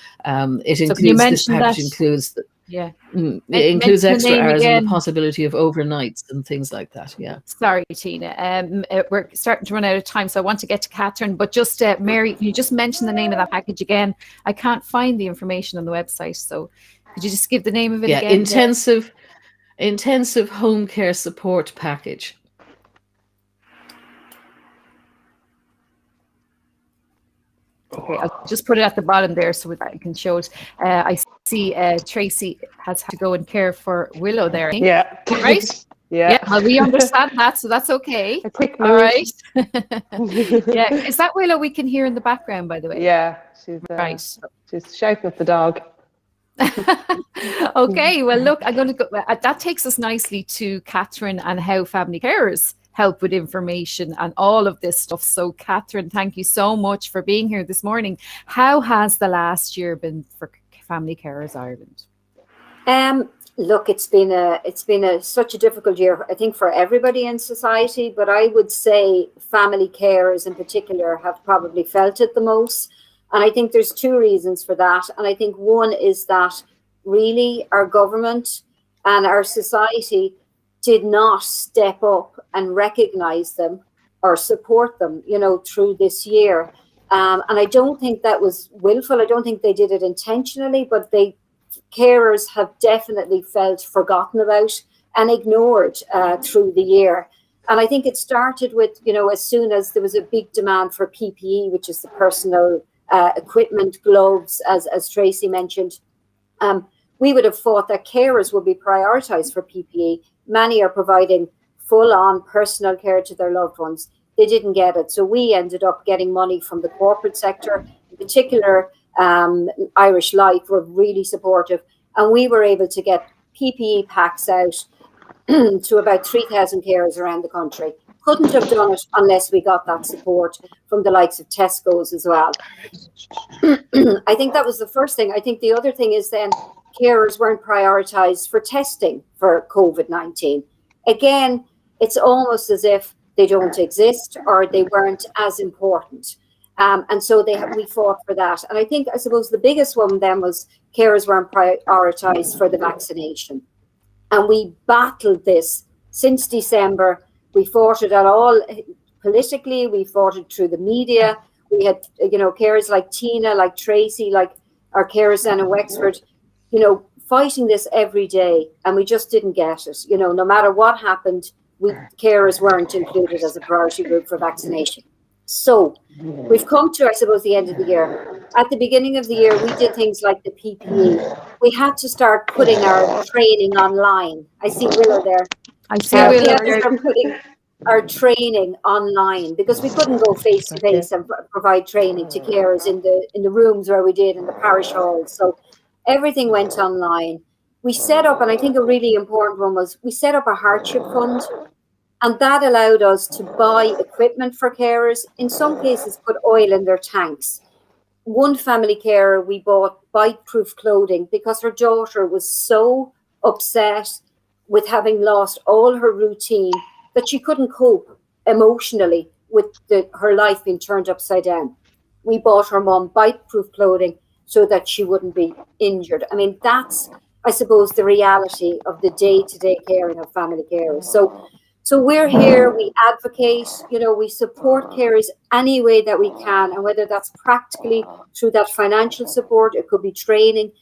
it So includes, can you this mention package that? includes Yeah. it includes mention the extra name hours and again. the possibility of overnights and things like that. Yeah. Sorry, Teena. We're starting to run out of time, so I want to get to Catherine. But just, Mary, can you just mention the name of that package again? I can't find the information on the website, so could you just give the name of it again? Intensive Home Care Support Package. Okay, I'll just put it at the bottom there so that I can show it. I see Tracy has to go and care for Willow there. Yeah. Right? Yeah. Well, we understand that, so that's okay. A quick All move. right. Yeah. Is that Willow we can hear in the background, by the way? Yeah, she's Right. she's shouting at the dog. Okay, well, look, I'm going to go. That takes us nicely to Catherine and how family carers help with information and all of this stuff. So, Catherine, thank you so much for being here this morning. How has the last year been for Family Carers Ireland? Look, it's been such a difficult year, I think, for everybody in society. But I would say family carers in particular have probably felt it the most. And I think there's two reasons for that. And I think one is that really our government and our society did not step up and recognize them or support them, through this year. And I don't think that was willful. I don't think they did it intentionally, but carers have definitely felt forgotten about and ignored through the year. And I think it started with, as soon as there was a big demand for PPE, which is the personal equipment, gloves, as Tracy mentioned, we would have thought that carers would be prioritized for PPE. Many are providing full-on personal care to their loved ones. They didn't get it. So we ended up getting money from the corporate sector, in particular. Irish Life were really supportive, and we were able to get PPE packs out to about 3,000 carers around the country. Couldn't have done it unless we got that support from the likes of Tesco's as well. I think that was the first thing. I think the other thing is then carers weren't prioritised for testing for COVID-19. Again, it's almost as if they don't exist or they weren't as important. And so we fought for that. And I suppose the biggest one then was carers weren't prioritised for the vaccination. And we battled this since December. We fought it at all politically. We fought it through the media. We had, carers like Teena, like Tracy, like our carers then in Wexford, fighting this every day. And we just didn't get it. No matter what happened, carers weren't included as a priority group for vaccination. So we've come to, I suppose, the end of the year. At the beginning of the year, we did things like the PPE. We had to start putting our training online. I see Willow there. I see Willow. We had to start putting our training online because we couldn't go face to face and provide training to carers in the rooms where we did in the parish halls. So everything went online. We set up, and I think a really important one was we set up a hardship fund. And that allowed us to buy equipment for carers, in some cases put oil in their tanks. One family carer, we bought bite-proof clothing because her daughter was so upset with having lost all her routine that she couldn't cope emotionally with her life being turned upside down. We bought her mum bite-proof clothing so that she wouldn't be injured. I mean, that's, I suppose, the reality of the day-to-day caring of family carers. So we're here, we advocate, we support carers any way that we can. And whether that's practically through that financial support, it could be training.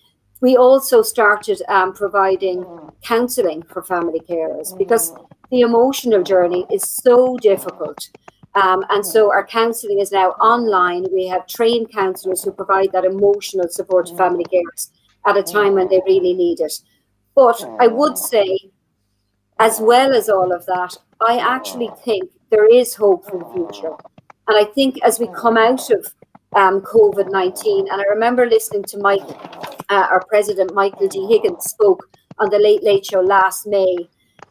We also started providing counselling for family carers because the emotional journey is so difficult. And so our counselling is now online. We have trained counsellors who provide that emotional support to family carers at a time when they really need it. But I would say, as well as all of that, I actually think there is hope for the future. And I think as we come out of COVID-19, and I remember listening to our president, Michael D. Higgins, spoke on the Late Late Show last May,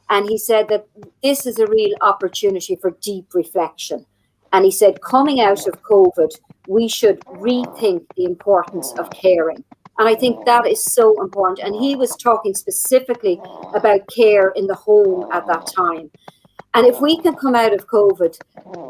and he said that this is a real opportunity for deep reflection. And he said, coming out of COVID, we should rethink the importance of caring. And I think that is so important. And he was talking specifically about care in the home at that time. And if we can come out of COVID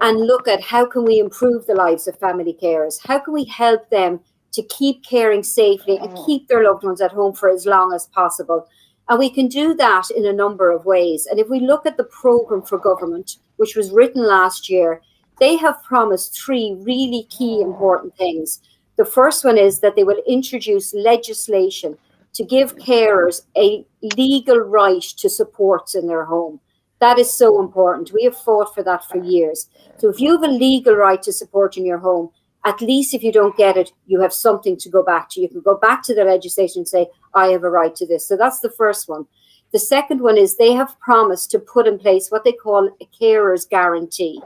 and look at how can we improve the lives of family carers, how can we help them to keep caring safely and keep their loved ones at home for as long as possible. And we can do that in a number of ways. And if we look at the programme for government, which was written last year, they have promised 3 really key important things. The first one is that they will introduce legislation to give carers a legal right to supports in their home. That is so important. We have fought for that for years. So if you have a legal right to support in your home, at least if you don't get it, you have something to go back to. You can go back to the legislation and say, I have a right to this. So that's the first one. The second one is they have promised to put in place what they call a carer's guarantee.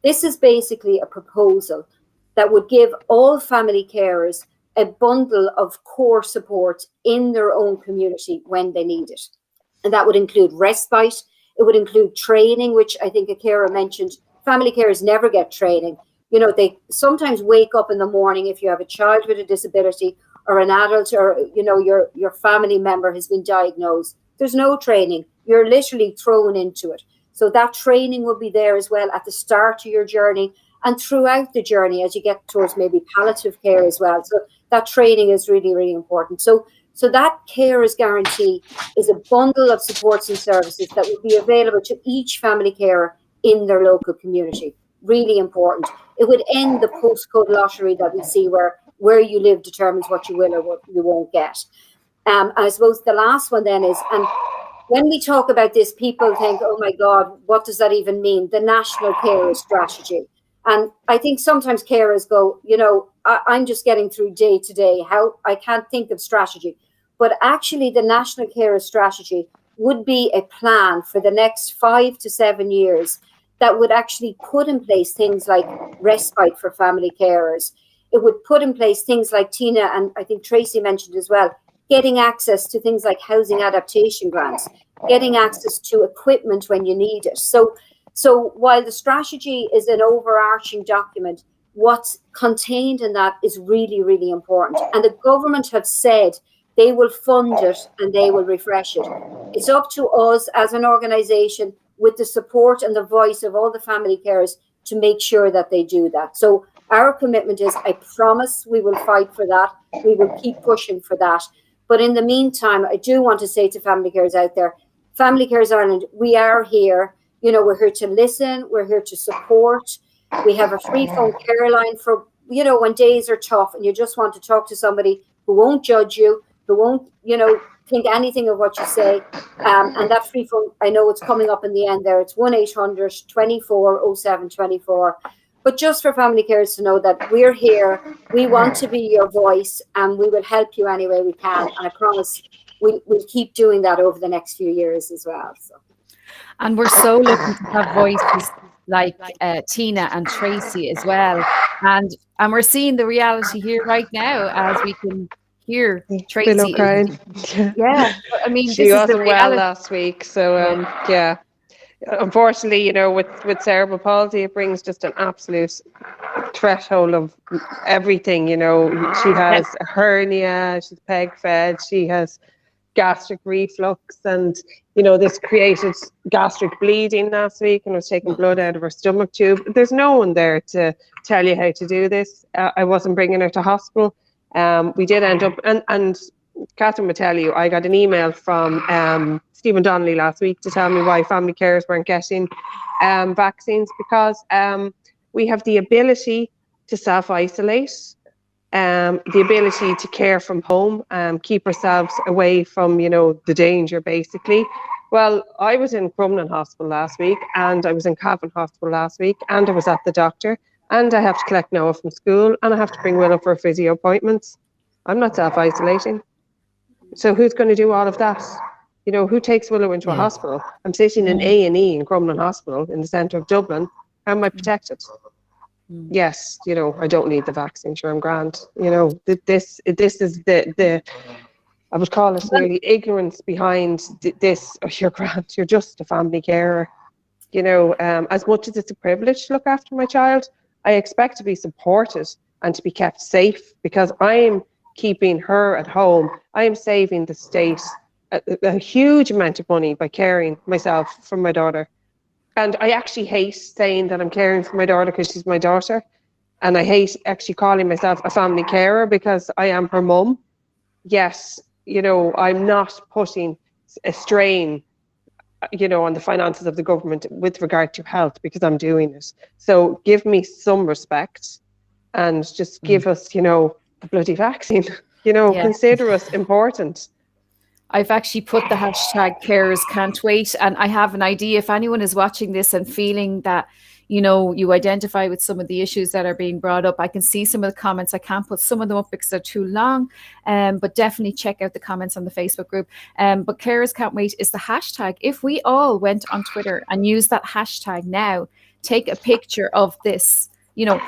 This is basically a proposal that would give all family carers a bundle of core support in their own community when they need it. And that would include respite. It would include training, which I think a carer mentioned. Family carers never get training. You know, they sometimes wake up in the morning if you have a child with a disability or an adult or, you know, your family member has been diagnosed. There's no training. You're literally thrown into it. So that training will be there as well at the start of your journey and throughout the journey as you get towards maybe palliative care as well. So that training is really, really important. So that carer's guarantee is a bundle of supports and services that will be available to each family carer in their local community. Really important. It would end the postcode lottery that we see where you live determines what you will or what you won't get. And I suppose the last one then is, and when we talk about this, people think, oh my God, what does that even mean? The National Carer Strategy. And I think sometimes carers go, you know, I'm just getting through day to day. How I can't think of strategy. But actually, the National Carer Strategy would be a plan for the next 5 to 7 years that would actually put in place things like respite for family carers. It would put in place things like Teena and I think Tracy mentioned as well, getting access to things like housing adaptation grants, getting access to equipment when you need it. So while the strategy is an overarching document, what's contained in that is really, really important. And the government have said they will fund it and they will refresh it. It's up to us as an organisation with the support and the voice of all the family carers to make sure that they do that. So our commitment is, I promise we will fight for that. We will keep pushing for that. But in the meantime, I do want to say to family carers out there, Family Carers Ireland, we are here. You know, we're here to listen. We're here to support. We have a free phone care line for, you know, when days are tough and you just want to talk to somebody who won't judge you, who won't, you know, think anything of what you say. And that free phone, I know it's coming up in the end there. It's 1-800-24-07-24. But just for family carers to know that we're here, we want to be your voice, and we will help you any way we can. And I promise we'll keep doing that over the next few years as well. So. And we're so lucky to have voices like Teena and Tracy as well. And we're seeing the reality here right now as we can hear Tracy. Willow crying. Yeah, I mean, she wasn't well last week. So, yeah. Unfortunately, you know, with cerebral palsy, it brings just an absolute threshold of everything. You know, she has a hernia, she's peg fed, she has gastric reflux, and you know, this created gastric bleeding last week and was taking blood out of her stomach tube. There's no one there to tell you how to do this. I wasn't bringing her to hospital. We did end up, and Catherine will tell you, I got an email from Stephen Donnelly last week to tell me why family carers weren't getting vaccines, because we have the ability to self-isolate the ability to care from home, keep ourselves away from, the danger, basically. Well, I was in Crumlin Hospital last week, and I was in Cavan Hospital last week, and I was at the doctor, and I have to collect Noah from school, and I have to bring Willow for physio appointments. I'm not self-isolating. So who's going to do all of that? Who takes Willow into a hospital? I'm sitting in A&E in Crumlin Hospital in the centre of Dublin. How am I protected? Yes, I don't need the vaccine. Sure, I'm grand. This is the I would call it nearly ignorance behind this. Oh, you're grand. You're just a family carer. As much as it's a privilege to look after my child, I expect to be supported and to be kept safe, because I'm keeping her at home. I am saving the state a huge amount of money by caring myself for my daughter. And I actually hate saying that I'm caring for my daughter because she's my daughter. And I hate actually calling myself a family carer because I am her mum. Yes, I'm not putting a strain, on the finances of the government with regard to health, because I'm doing it. So give me some respect and just give us, the bloody vaccine. Consider us important. I've actually put the hashtag carers can't wait. And I have an idea, if anyone is watching this and feeling that, you identify with some of the issues that are being brought up. I can see some of the comments. I can't put some of them up because they're too long, but definitely check out the comments on the Facebook group. But carers can't wait is the hashtag. If we all went on Twitter and use that hashtag now, take a picture of this,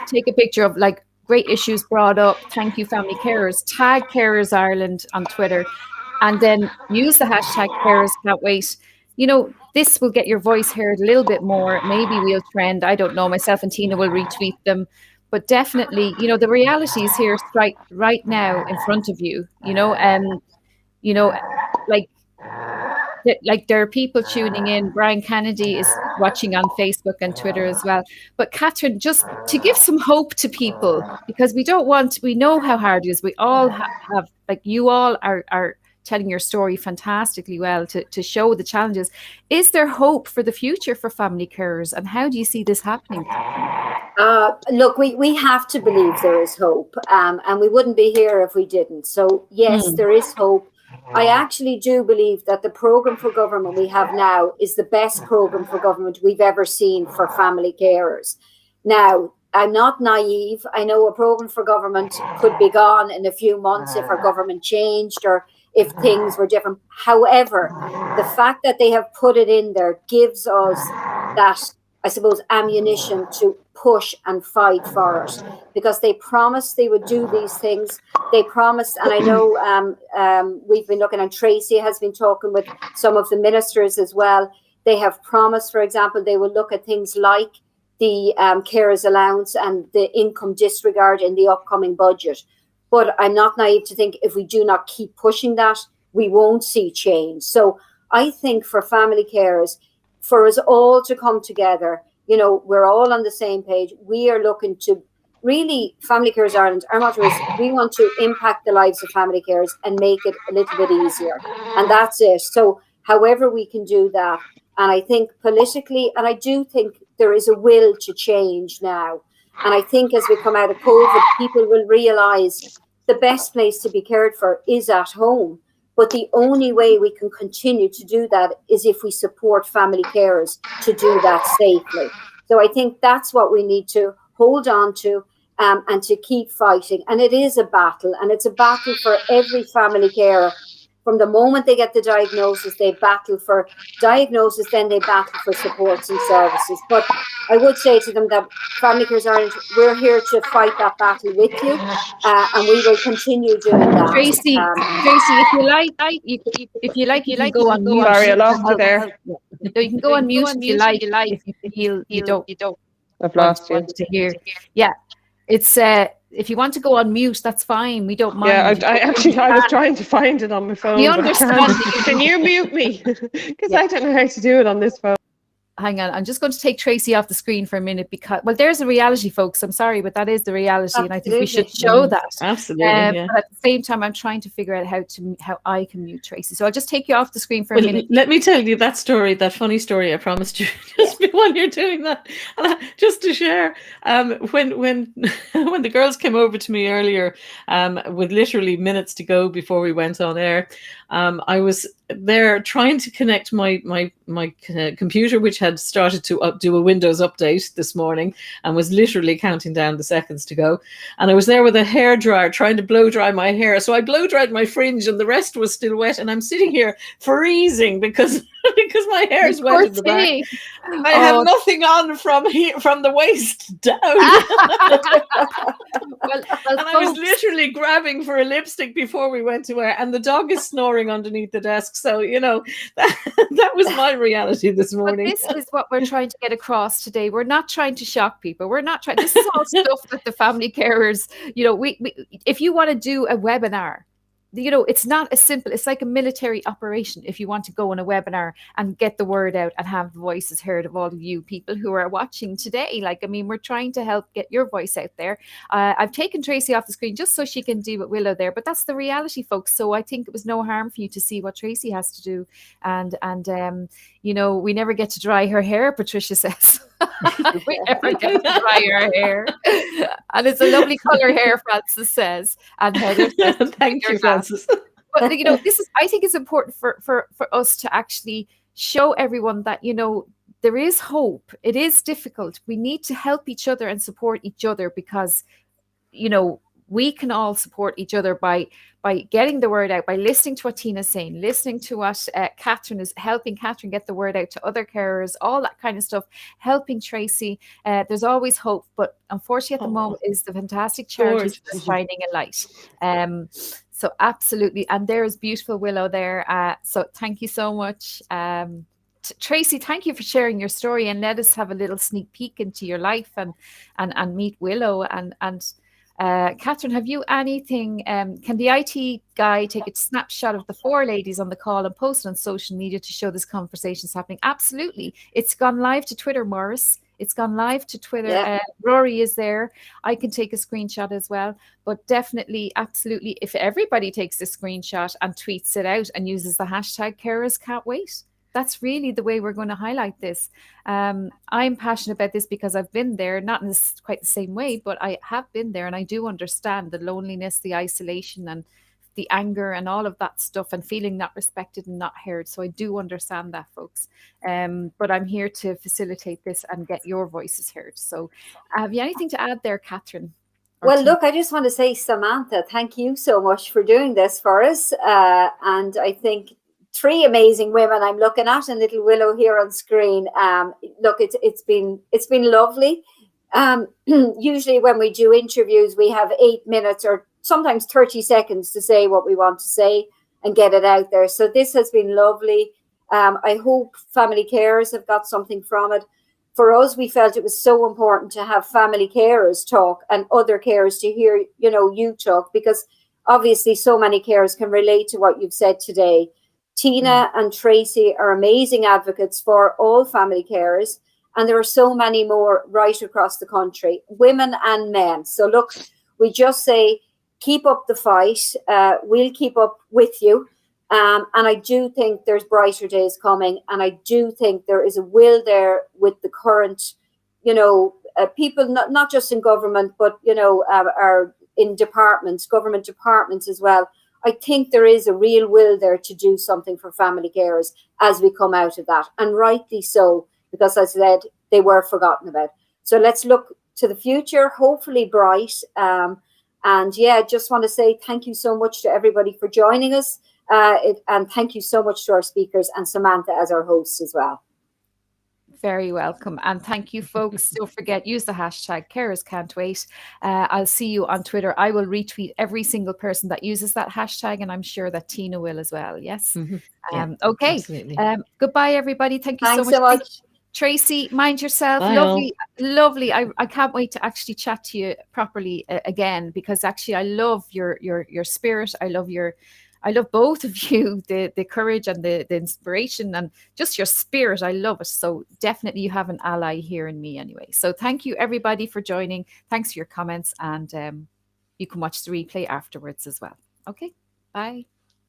take a picture of like great issues brought up. Thank you, family carers. Tag Carers Ireland on Twitter, and then use the hashtag carers can't wait. This will get your voice heard a little bit more. Maybe we'll trend. I don't know. Myself and Teena will retweet them. But definitely, the reality is here right now in front of you, like there are people tuning in. Brian Kennedy is watching on Facebook and Twitter as well. But Catherine, just to give some hope to people, because we know how hard it is. We all have like you all are telling your story fantastically well to show the challenges. Is there hope for the future for family carers, and how do you see this happening? Look, we have to believe there is hope, and we wouldn't be here if we didn't. So yes, there is hope. I actually do believe that the programme for government we have now is the best programme for government we've ever seen for family carers. Now, I'm not naive. I know a programme for government could be gone in a few months if our government changed or if things were different. However, the fact that they have put it in there gives us that, I suppose, ammunition to push and fight for it, because they promised they would do these things. They promised, and I know we've been looking, and Tracy has been talking with some of the ministers as well. They have promised, for example, they will look at things like the carers allowance and the income disregard in the upcoming budget. But I'm not naive to think if we do not keep pushing that, we won't see change. So I think for family carers, for us all to come together, we're all on the same page. We are looking to really, Family Carers Ireland, our motto is we want to impact the lives of family carers and make it a little bit easier. And that's it. So however we can do that. And I think politically, and I do think there is a will to change now. And I think as we come out of COVID, people will realise the best place to be cared for is at home. But the only way we can continue to do that is if we support family carers to do that safely. So I think that's what we need to hold on to and to keep fighting. And it is a battle, and it's a battle for every family carer. From the moment they get the diagnosis, they battle for diagnosis, then they battle for supports and services. But I would say to them that Family Carers Ireland, we're here to fight that battle with you, and we will continue doing that. Tracy, if you like, you can go on mute. Sorry, I lost you there. No, you can go on mute if you like. If you feel you don't. I've lost you. To hear. Yeah, it's if you want to go on mute, that's fine. We don't mind. Yeah, I was trying to find it on my phone. We understand. Can you mute me? Because I don't know how to do it on this phone. hang on, I'm just going to take Tracy off the screen for a minute because, well, there's a reality, folks. I'm sorry, but that is the reality, and I think we should show that. Absolutely, yeah. But at the same time, I'm trying to figure out how I can mute Tracy. So I'll just take you off the screen for a minute. Let me tell you that story, that funny story I promised you just while you're doing that. And just to share, when when the girls came over to me earlier, with literally minutes to go before we went on air, I was there trying to connect my computer, which had started to do a Windows update this morning and was literally counting down the seconds to go. And I was there with a hairdryer trying to blow dry my hair. So I blow dried my fringe and the rest was still wet. And I'm sitting here freezing because my hair is wet in the back. I have nothing on from the waist down. And I was literally grabbing for a lipstick before we went to air, and the dog is snoring underneath the desk. So, that was my reality this morning. But this is what we're trying to get across today. We're not trying to shock people. We're not trying. This is all stuff that the family carers, we if you want to do a webinar, it's not as simple. It's like a military operation. If you want to go on a webinar and get the word out and have the voices heard of all of you people who are watching today, we're trying to help get your voice out there. I've taken Tracy off the screen just so she can deal with Willow there, but that's the reality, folks. So I think it was no harm for you to see what Tracy has to do. And we never get to dry her hair, Patricia says. We never get to dry her hair. And it's a lovely color hair, Francis says. And Heather says, thank you, Francis. But I think it's important for us to actually show everyone that there is hope. It is difficult. We need to help each other and support each other because we can all support each other by getting the word out, by listening to what Teena's saying, listening to what Catherine is helping Catherine get the word out to other carers, all that kind of stuff, helping Tracy. There's always hope, but unfortunately at the moment is the fantastic charity shining a light. So absolutely. And there's beautiful Willow there. So thank you so much. Tracy, thank you for sharing your story, and let us have a little sneak peek into your life and meet Willow. And Catherine, have you anything? Can the IT guy take a snapshot of the 4 ladies on the call and post it on social media to show this conversation is happening? Absolutely. It's gone live to Twitter, Morris. It's gone live to Twitter. Yeah. Rory is there. I can take a screenshot as well. But definitely, absolutely, if everybody takes a screenshot and tweets it out and uses the hashtag carers can't wait, that's really the way we're going to highlight this. I'm passionate about this because I've been there, not in quite the same way, but I have been there, and I do understand the loneliness, the isolation, and the anger and all of that stuff, and feeling not respected and not heard. So I do understand that, folks. But I'm here to facilitate this and get your voices heard. So have you anything to add there, Catherine? Well, look, I just want to say, Samantha, thank you so much for doing this for us. And I think 3 amazing women I'm looking at, and little Willow here on screen. Look, it's been lovely. Usually when we do interviews, we have 8 minutes or sometimes 30 seconds to say what we want to say and get it out there. So this has been lovely. I hope family carers have got something from it. For us, we felt it was so important to have family carers talk and other carers to hear, you talk, because obviously so many carers can relate to what you've said today. Teena and Tracy are amazing advocates for all family carers, and there are so many more right across the country, women and men. So look, we just say, keep up the fight. We'll keep up with you. And I do think there's brighter days coming. And I do think there is a will there with the current, people, not just in government, but, are in departments, government departments as well. I think there is a real will there to do something for family carers as we come out of that. And rightly so, because as I said, they were forgotten about. So let's look to the future, hopefully bright. And yeah, just want to say thank you so much to everybody for joining us. And thank you so much to our speakers and Samantha as our host as well. Very welcome. And thank you, folks. Don't forget, use the hashtag carers can't wait. I'll see you on Twitter. I will retweet every single person that uses that hashtag, and I'm sure that Teena will as well. Yes. Mm-hmm. Yeah, okay. Absolutely. Goodbye, everybody. Thank you Thanks so much. much. Tracy, mind yourself. Bye, lovely. I can't wait to actually chat to you properly again, because actually I love your spirit. I love your I love both of you, the courage and the inspiration and just your spirit. I love it. So definitely you have an ally here in me anyway. So thank you everybody for joining. Thanks for your comments, and you can watch the replay afterwards as well. Okay, bye.